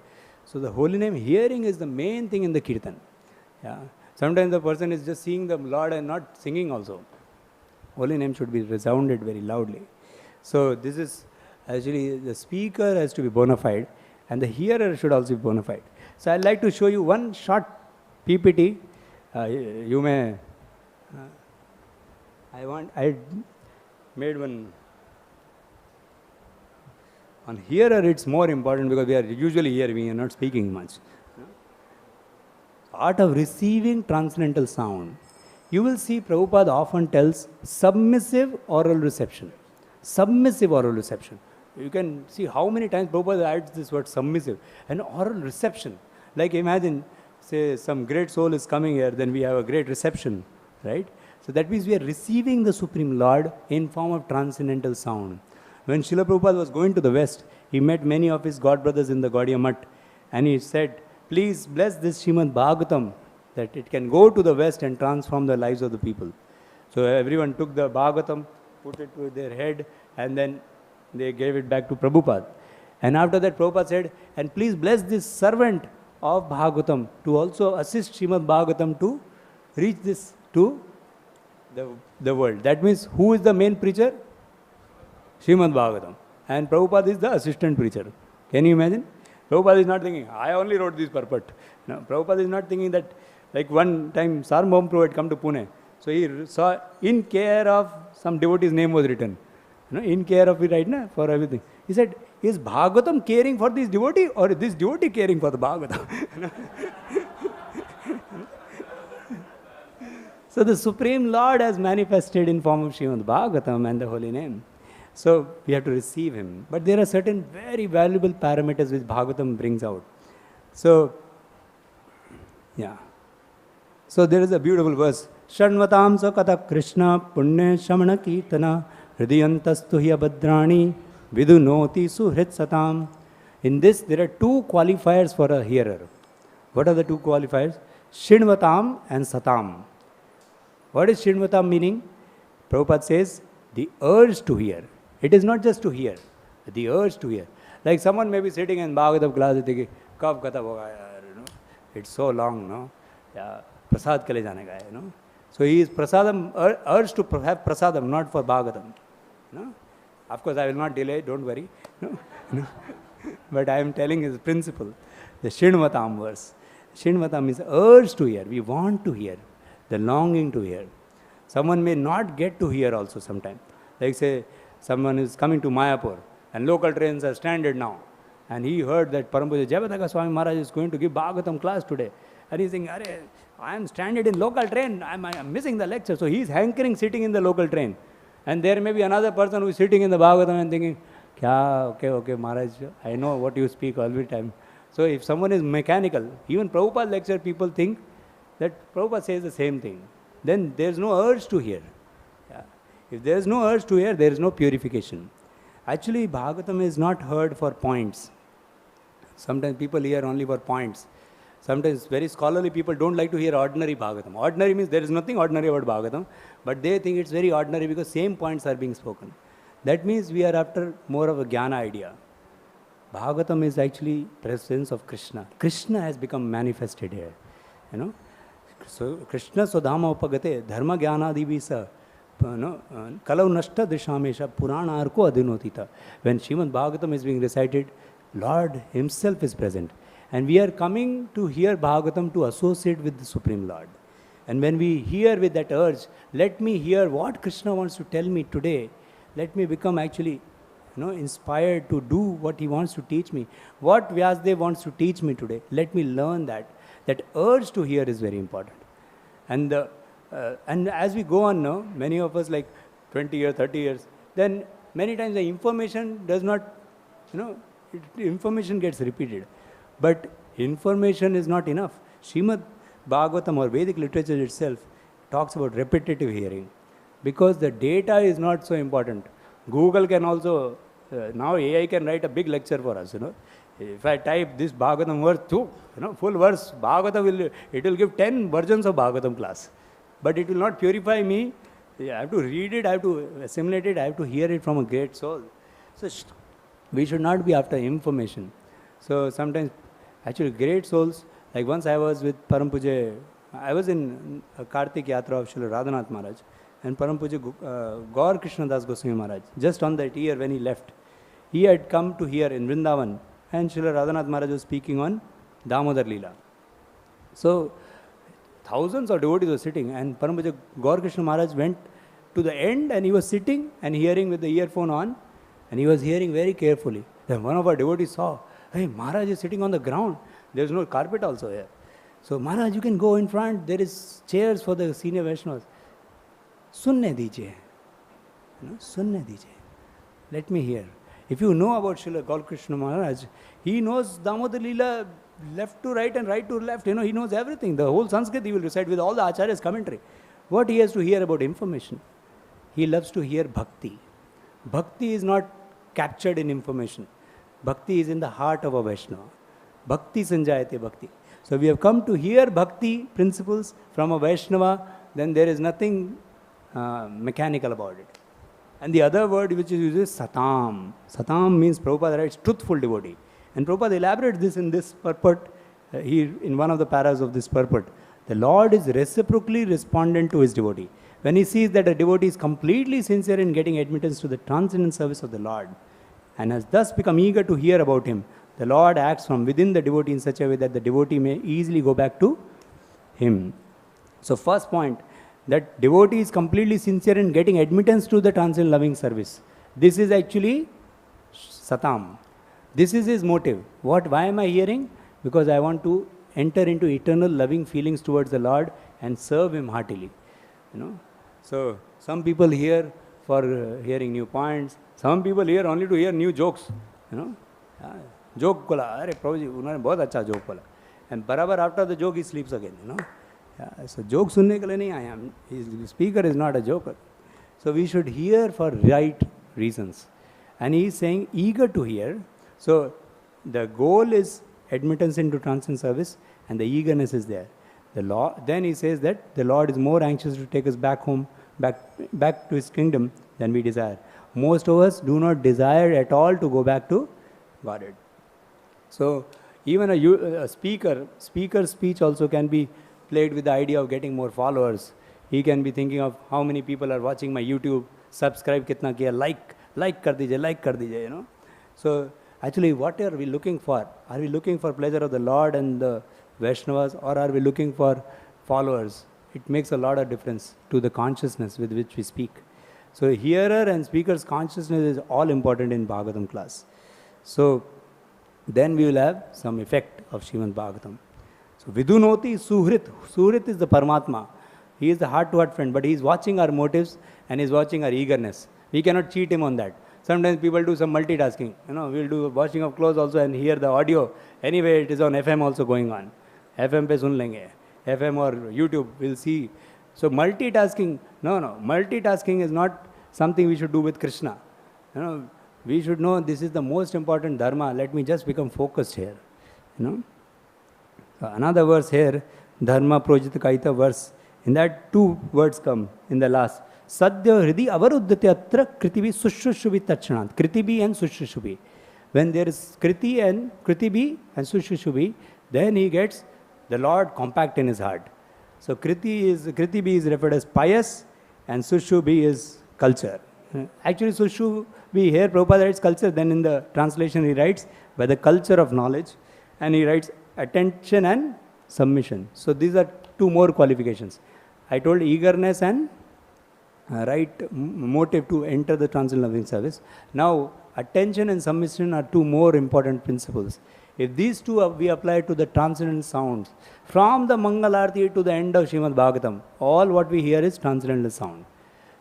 So the holy name hearing is the main thing in the kirtan. Yeah. Sometimes the person is just seeing the Lord and not singing also. Holy name should be resounded very loudly. So this is actually, the speaker has to be bona fide and the hearer should also be bona fide. So I'd like to show you one short PPT. You may, I made one. On hearer it's more important because we are usually here, we are not speaking much. Art of receiving transcendental sound. You will see Prabhupada often tells submissive oral reception. Submissive oral reception. You can see how many times Prabhupada adds this word submissive. And oral reception. Like imagine, say some great soul is coming here, then we have a great reception, right? So that means we are receiving the Supreme Lord in form of transcendental sound. When Srila Prabhupada was going to the West, he met many of his god brothers in the Gaudiya Math, and he said, please bless this Srimad Bhagavatam, that it can go to the West and transform the lives of the people. So everyone took the Bhagavatam, put it to their head, and then they gave it back to Prabhupada. And after that, Prabhupada said, and please bless this servant of Bhagavatam to also assist Srimad Bhagavatam to reach this to the world. That means, who is the main preacher? Srimad Bhagavatam. And Prabhupada is the assistant preacher. Can you imagine? Prabhupada is not thinking, I only wrote this purport. No, Prabhupada is not thinking that, like one time, Sarvabhauma Prabhu had come to Pune. So he saw, in care of some devotee's name was written. In care of it, right, na, for everything. He said, is Bhagavatam caring for this devotee or is this devotee caring for the Bhagavatam? So the Supreme Lord has manifested in form of Srimad Bhagavatam and the holy name. So we have to receive him. But there are certain very valuable parameters which Bhagavatam brings out. So, yeah. So there is a beautiful verse. Shanvatam sakata Krishna punne shamana kirtana hridayantastu hiya vidunoti suhrit satam. In this, there are two qualifiers for a hearer. What are the two qualifiers? Shinvatam and satam. What is Shinvatam meaning? Prabhupada says, the urge to hear. It is not just to hear, the urge to hear. Like someone may be sitting in Bhagavatam class and thinking, Kab kata hoga yaar, it's so long, no? Yeah, prasad ke liye jane ka hai, no? So he is prasadam, urged to have prasadam, not for Bhagavatam. No? Of course, I will not delay, don't worry. No? No? But I am telling his principle, the Shinvatam verse. Shinvatam is urge to hear. We want to hear, the longing to hear. Someone may not get to hear also sometime. Like say, someone is coming to Mayapur and local trains are stranded now. And he heard that Parampuja Jayapataka Swami Maharaj is going to give Bhagavatam class today. And he's saying, I am stranded in local train. I am missing the lecture. So he is hankering sitting in the local train. And there may be another person who is sitting in the Bhagavatam and thinking, okay, Maharaj, I know what you speak all the time. So if someone is mechanical, even Prabhupada lecture, people think that Prabhupada says the same thing. Then there is no urge to hear. Yeah. If there is no urge to hear, there is no purification. Actually, Bhagavatam is not heard for points. Sometimes people hear only for points. Sometimes very scholarly people don't like to hear ordinary Bhagavatam. Ordinary means there is nothing ordinary about Bhagavatam, but they think it's very ordinary because same points are being spoken. That means we are after more of a jnana idea. Bhagavatam is actually presence of Krishna. Krishna has become manifested here. So Krishna sodhama upagate dharma jnanadi visa kalau nashta dishamesha purana arko adinotita. When Srimad Bhagavatam is being recited, Lord himself is present. And we are coming to hear Bhagavatam to associate with the Supreme Lord. And when we hear with that urge, let me hear what Krishna wants to tell me today. Let me become actually inspired to do what he wants to teach me. What Vyasdev wants to teach me today. Let me learn that. That urge to hear is very important. And as we go on, many of us like 20 years, 30 years, then many times the information does not, information gets repeated. But information is not enough. Srimad Bhagavatam or Vedic literature itself talks about repetitive hearing. Because the data is not so important. Google can also, now AI can write a big lecture for us, If I type this Bhagavatam verse too, full verse, Bhagavatam it will give 10 versions of Bhagavatam class. But it will not purify me. I have to read it, I have to assimilate it, I have to hear it from a great soul. So we should not be after information. So sometimes, actually great souls, like once I was with Param Puja, I was in a Kartik Yatra of Srila Radhanath Maharaj and Param Puja Gaur Krishna Das Goswami Maharaj, just on that year when he left, he had come to hear in Vrindavan and Srila Radhanath Maharaj was speaking on Damodar Leela. So thousands of devotees were sitting and Param Puja Gaur Krishna Maharaj went to the end and he was sitting and hearing with the earphone on and he was hearing very carefully. Then one of our devotees saw, hey, Maharaj is sitting on the ground. There is no carpet also here. So, Maharaj, you can go in front. There is chairs for the senior Vaishnavas. Sunne dijiye. Sunne dijiye. Let me hear. If you know about Srila Gaur Krishna Maharaj, he knows Damodar Leela left to right and right to left. He knows everything. The whole Sanskrit he will recite with all the Acharya's commentary. What he has to hear about information? He loves to hear bhakti. Bhakti is not captured in information. Bhakti is in the heart of a Vaishnava. Bhakti sanjayate bhakti. So we have come to hear bhakti principles from a Vaishnava, then there is nothing mechanical about it. And the other word which is used is satam. Satam means, Prabhupada writes, truthful devotee. And Prabhupada elaborates this in this purport, here in one of the paras of this purport. The Lord is reciprocally respondent to his devotee. When he sees that a devotee is completely sincere in getting admittance to the transcendent service of the Lord, and has thus become eager to hear about him, the Lord acts from within the devotee in such a way that the devotee may easily go back to him. So first point, that devotee is completely sincere in getting admittance to the transcendent loving service. This is actually satam. This is his motive. Why am I hearing? Because I want to enter into eternal loving feelings towards the Lord and serve him heartily. So some people hear for hearing new points. Some people hear only to hear new jokes. Joke kola, अरे प्रभु जी उन्होंने बहुत अच्छा joke बोला. And barabar after the joke he sleeps again. So joke सुनने के लिए नहीं आया. His speaker is not a joker. So we should hear for right reasons. And he is saying eager to hear. So the goal is admittance into transcendent service, and the eagerness is there. Then he says that the Lord is more anxious to take us back home, back to his kingdom than we desire. Most of us do not desire at all to go back to Godhead. So even a speaker's speech also can be played with the idea of getting more followers. He can be thinking of how many people are watching my YouTube, subscribe kitna kiya, like kar dijiye, So actually, what are we looking for? Are we looking for pleasure of the Lord and the Vaishnavas, or are we looking for followers? It makes a lot of difference to the consciousness with which we speak. So hearer and speaker's consciousness is all important in Bhagavatam class. So then we will have some effect of Srimad Bhagavatam. So Vidunoti Suhrit. Suhrit is the Paramatma. He is the heart-to-heart friend, but he is watching our motives and he is watching our eagerness. We cannot cheat him on that. Sometimes people do some multitasking. We'll do washing of clothes also and hear the audio. Anyway, it is on FM also going on. FM pe sun lenge. FM or YouTube, we'll see. So multitasking, no. Multitasking is not something we should do with Krishna. We should know this is the most important dharma. Let me just become focused here. Another verse here, dharma projita kaita verse. In that two words come in the last. Sadhya hridi avaruddhati atra kritibi sushushubhi tachanat. Kritibi and sushushubhi. When there is kriti and sushushubhi, then he gets the Lord compact in his heart. So kritibi is referred as pious and sushubhi is culture. Actually sushubhi here Prabhupada writes culture, then in the translation he writes by the culture of knowledge, and he writes attention and submission. So these are two more qualifications. I told eagerness and right motive to enter the transcendental loving service. Now, attention and submission are two more important principles. If these two we apply to the transcendental sounds, from the Mangalarti to the end of Srimad Bhagavatam, all what we hear is transcendental sound.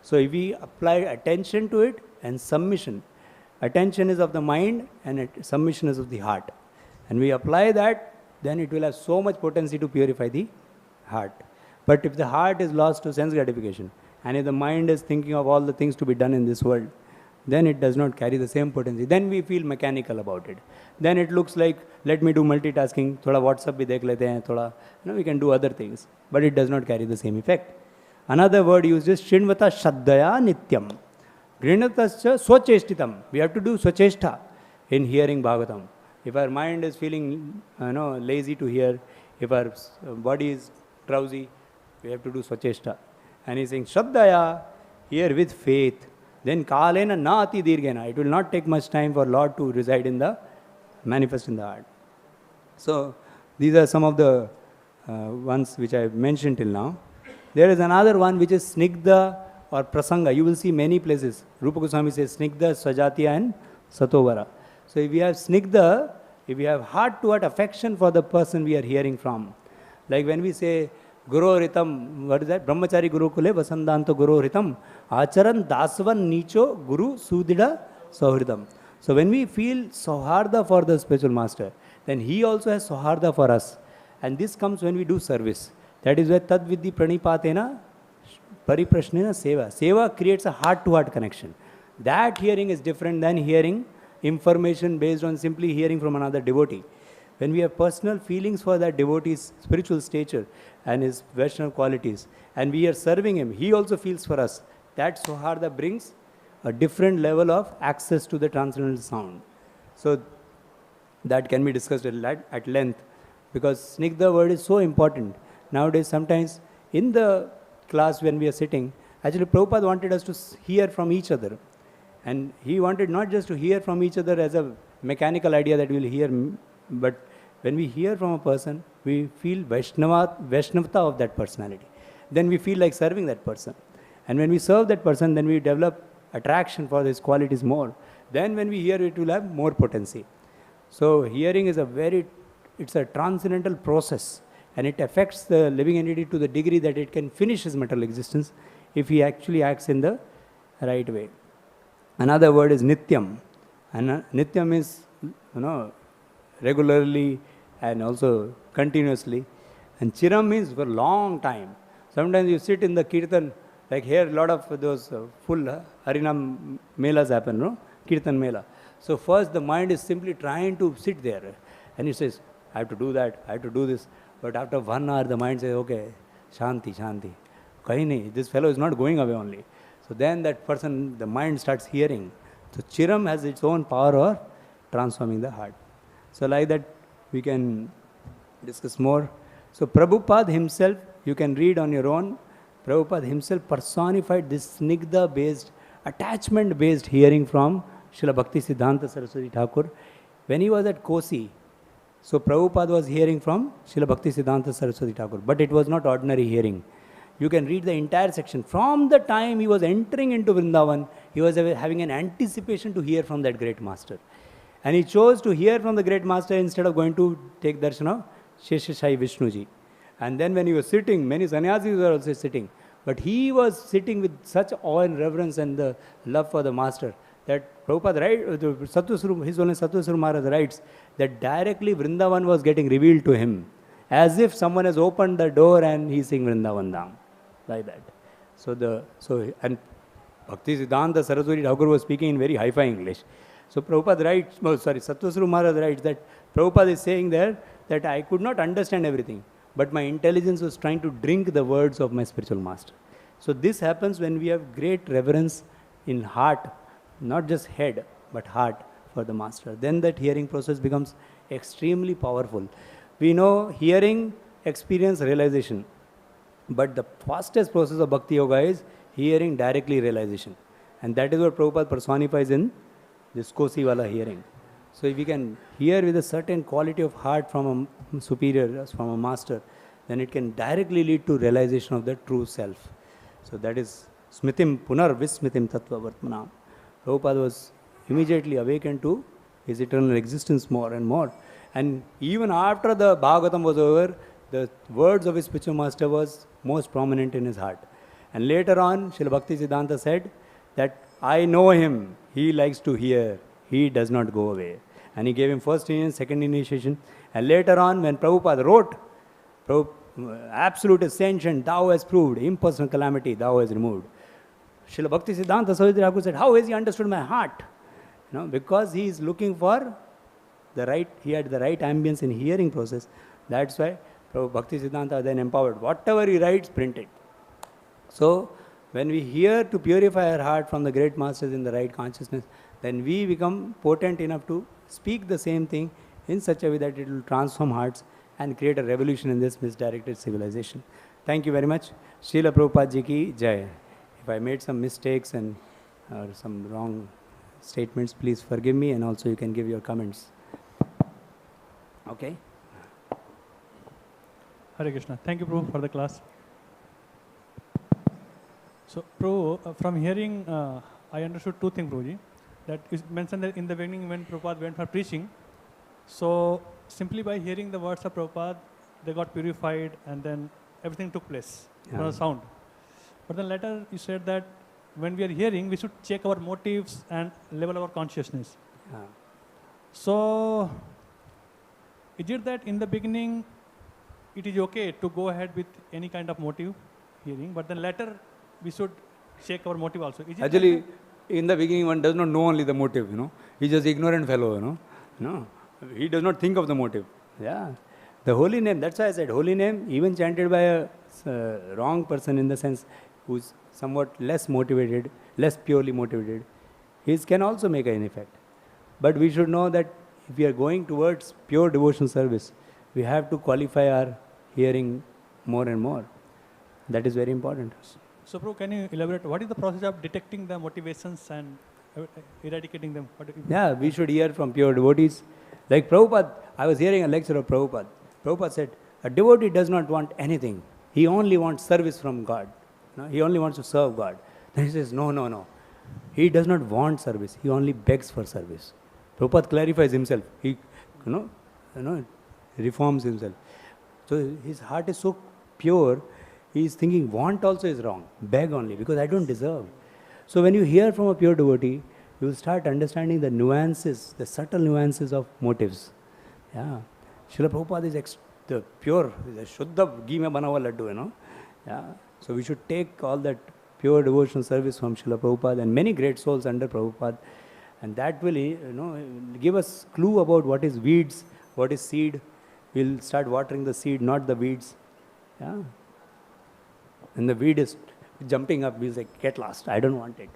So if we apply attention to it and submission, attention is of the mind and submission is of the heart. And we apply that, then it will have so much potency to purify the heart. But if the heart is lost to sense gratification, and if the mind is thinking of all the things to be done in this world, then it does not carry the same potency. Then we feel mechanical about it. Then it looks like, let me do multitasking, thoda WhatsApp bhi dekh lete hain, thoda, we can do other things. But it does not carry the same effect. Another word used is Shinvata Shaddaya Nityam. Grinatascha Swacheshtitam. We have to do Swacheshta in hearing Bhagavatam. If our mind is feeling lazy to hear, if our body is drowsy, we have to do Swacheshta. And he's saying, Shraddhaya, hear with faith. Then Kalena Nati Dirgena. It will not take much time for Lord to reside manifest in the heart. So, these are some of the ones which I have mentioned till now. There is another one which is Snigdha or Prasanga. You will see many places. Rupa Goswami says Snigdha, Swajatiya and Satovara. So, if we have Snigdha, if we have heart-to-heart affection for the person we are hearing from, like when we say, Guru Ritam, what is that? Brahmachari Guru Kule Vasandanto Guru Ritam. Acharan Dasvan Nicho Guru Sudhida Sauhridam. So when we feel Sauharda for the spiritual master, then he also has Sauharda for us. And this comes when we do service. That is why Tad Vidhi Pranipatena Pariprashnena Seva. Seva creates a heart-to-heart connection. That hearing is different than hearing information based on simply hearing from another devotee. When we have personal feelings for that devotee's spiritual stature and his Vaishnava qualities, and we are serving him, he also feels for us. That Sauharda brings a different level of access to the transcendental sound. So that can be discussed at length, because snigdha word is so important. Nowadays, sometimes in the class when we are sitting, actually Prabhupada wanted us to hear from each other. And he wanted not just to hear from each other as a mechanical idea that we'll hear, but when we hear from a person, we feel Vaishnavata of that personality. Then we feel like serving that person. And when we serve that person, then we develop attraction for these qualities more. Then when we hear, it will have more potency. So hearing is it's a transcendental process, and it affects the living entity to the degree that it can finish his material existence if he actually acts in the right way. Another word is nityam. And nityam is, regularly and also continuously. And chiram means for a long time. Sometimes you sit in the kirtan, like here a lot of those full Harinam melas happen, no? Kirtan mela. So first the mind is simply trying to sit there. And it says, I have to do that, I have to do this. But after 1 hour the mind says, okay, shanti, shanti. Kahi nahi, this fellow is not going away only. So then that person, the mind starts hearing. So chiram has its own power of transforming the heart. So like that we can discuss more. So Prabhupada himself, you can read on your own, Prabhupada himself personified this snigdha based, attachment based hearing from Srila Bhakti Siddhanta Saraswati Thakur when he was at Kosi. So Prabhupada was hearing from Srila Bhakti Siddhanta Saraswati Thakur, but it was not ordinary hearing. You can read the entire section. From the time he was entering into Vrindavan, he was having an anticipation to hear from that great master. And he chose to hear from the great master instead of going to take darshan of Sheshashai Vishnuji. And then when he was sitting, many sannyasis were also sitting. But he was sitting with such awe and reverence and the love for the master that Prabhupada, His Holiness Sattva Maharaj writes that directly Vrindavan was getting revealed to him, as if someone has opened the door and he's seeing Vrindavan Dham, like that. And Bhakti Siddhanta Saraswati Thakur was speaking in very hi-fi English. So Prabhupada writes, Sattva Maharaj writes that Prabhupada is saying there that I could not understand everything, but my intelligence was trying to drink the words of my spiritual master. So this happens when we have great reverence in heart, not just head, but heart for the master. Then that hearing process becomes extremely powerful. We know hearing, experience, realization. But the fastest process of Bhakti Yoga is hearing directly realization. And that is what Prabhupada personifies in this Kosi Wala hearing. So if we can hear with a certain quality of heart from a superior, from a master, then it can directly lead to realization of the true self. So that is Smritim Punar Vismritim Tattva Vartmanam. Prabhupada was immediately awakened to his eternal existence more and more. And even after the Bhagavatam was over, the words of his spiritual master was most prominent in his heart. And later on, Srila Bhakti Siddhanta said that I know him, he likes to hear, he does not go away. And he gave him first initiation, second initiation. And later on, when Prabhupada wrote, absolute ascension, thou hast proved, impersonal calamity, thou hast removed. Srila Bhakti Siddhanta Saraswati Thakur said, how has he understood my heart? Because he is looking for he had the right ambience in hearing process. That's why Bhakti Siddhanta then empowered. Whatever he writes, print it. So, when we hear to purify our heart from the great masters in the right consciousness, then we become potent enough to speak the same thing in such a way that it will transform hearts and create a revolution in this misdirected civilization. Thank you very much. Srila Prabhupada Ji ki Jai. If I made some mistakes and some wrong statements, please forgive me, and also you can give your comments. Okay? Hare Krishna. Thank you, Prabhu, for the class. So, Prabhu, from hearing, I understood two things, Prabhuji. That is mentioned that in the beginning when Prabhupada went for preaching, so simply by hearing the words of Prabhupada, they got purified and then everything took place from the sound. But then later you said that when we are hearing, we should check our motives and level our consciousness. So, is it that in the beginning, it is okay to go ahead with any kind of motive hearing, but then later we should check our motive also? Is it actually, in the beginning, one does not know only the motive, He's just ignorant fellow, He does not think of the motive. Yeah. The holy name, that's why I said holy name, even chanted by a wrong person in the sense who's somewhat less motivated, less purely motivated, his can also make an effect. But we should know that if we are going towards pure devotional service, we have to qualify our hearing more and more. That is very important. So, Prabhu, can you elaborate? What is the process of detecting the motivations and eradicating them? Yeah, we should hear from pure devotees. Like Prabhupada, I was hearing a lecture of Prabhupada. Prabhupada said, a devotee does not want anything. He only wants service from God. No? He only wants to serve God. Then he says, no. He does not want service. He only begs for service. Prabhupada clarifies himself. He, reforms himself. So his heart is so pure, he is thinking want also is wrong. Beg only, because I don't deserve. So when you hear from a pure devotee, you will start understanding the nuances, the subtle nuances of motives. Yeah. Srila Prabhupada is the pure, the Shuddha ghee mein bana hua laddu, Yeah. So we should take all that pure devotional service from Srila Prabhupada and many great souls under Prabhupada. And that will, give us clue about what is weeds, what is seed. We'll start watering the seed, not the weeds. Yeah. And the weed is jumping up, we'll say, get lost, I don't want it.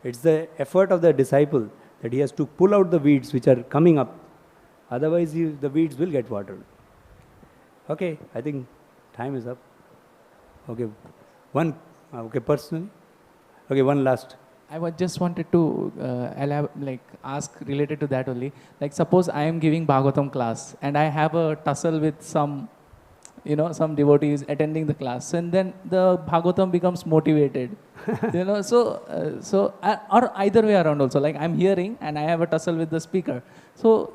It's the effort of the disciple that he has to pull out the weeds which are coming up. Otherwise, the weeds will get watered. Okay, I think time is up. Okay, personally. Okay, one last. I just wanted to ask related to that only. Like suppose I am giving Bhagavatam class and I have a tussle with some devotees attending the class, and then the Bhagavatam becomes motivated. Or either way around also. Like I'm hearing and I have a tussle with the speaker. So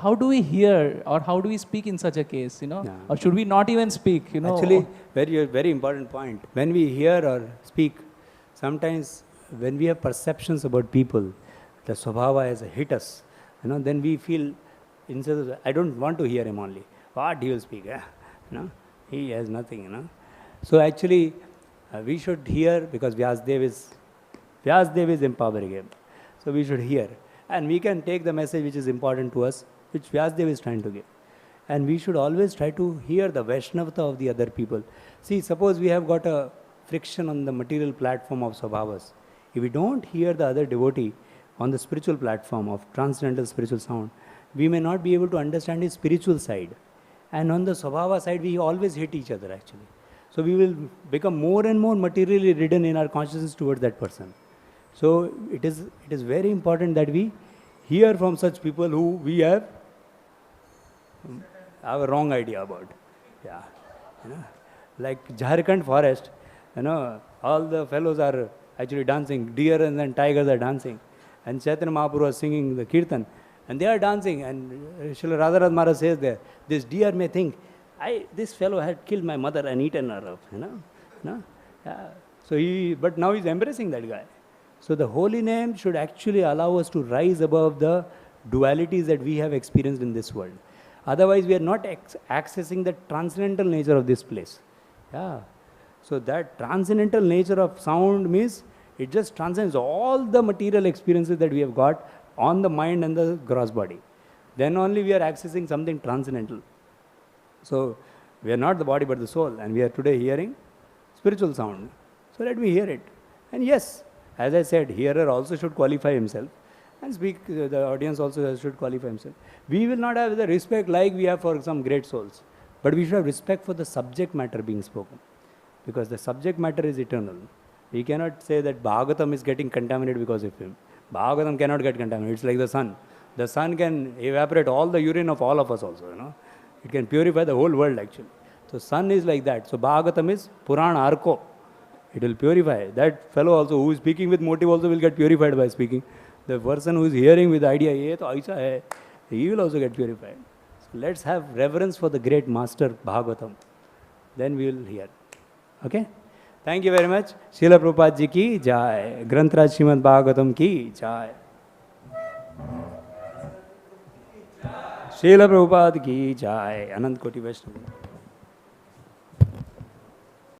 how do we hear or how do we speak in such a case? Yeah. Or should we not even speak? Actually, very important point. When we hear or speak, sometimes when we have perceptions about people, the swabhava has hit us. Then we feel, instead of, I don't want to hear him only. What he will speak? He has nothing. So actually, we should hear because Vyasadev is empowering him. So we should hear. And we can take the message which is important to us, which Vyasadev is trying to give. And we should always try to hear the Vaishnavata of the other people. See, suppose we have got a friction on the material platform of Swabhavas. If we don't hear the other devotee on the spiritual platform of transcendental spiritual sound, we may not be able to understand his spiritual side. And on the Swabhava side, we always hit each other actually. So we will become more and more materially ridden in our consciousness towards that person. So it is very important that we hear from such people who we have a wrong idea about. Yeah. Like Jharkhand forest, all the fellows are actually dancing, deer and then tigers are dancing. And Chaitanya Mayapur was singing the kirtan. And they are dancing, and Srila Radharaj Maharaj says there, this deer may think, this fellow had killed my mother and eaten her up, Yeah. So but now he's embracing that guy. So the holy name should actually allow us to rise above the dualities that we have experienced in this world. Otherwise, we are not accessing the transcendental nature of this place. Yeah. So that transcendental nature of sound means it just transcends all the material experiences that we have got on the mind and the gross body. Then only we are accessing something transcendental. So we are not the body but the soul, and we are today hearing spiritual sound. So let me hear it. And yes, as I said, hearer also should qualify himself, and the audience also should qualify himself. We will not have the respect like we have for some great souls, but we should have respect for the subject matter being spoken, because the subject matter is eternal. We cannot say that Bhagavatam is getting contaminated because of him. Bhagavatam cannot get contaminated. It's like the sun. The sun can evaporate all the urine of all of us also, It can purify the whole world actually. So sun is like that. So Bhagavatam is Purana Arko. It will purify. That fellow also who is speaking with motive also will get purified by speaking. The person who is hearing with idea, ye to aisa hai, he will also get purified. So let's have reverence for the great master Bhagavatam. Then we will hear. Okay? Thank you very much. Srila Prabhupada ji ki jai. Grantraj Srimad Bhagavatam ki jai. Srila Prabhupada ki jai. Anant Koti Vaishnava.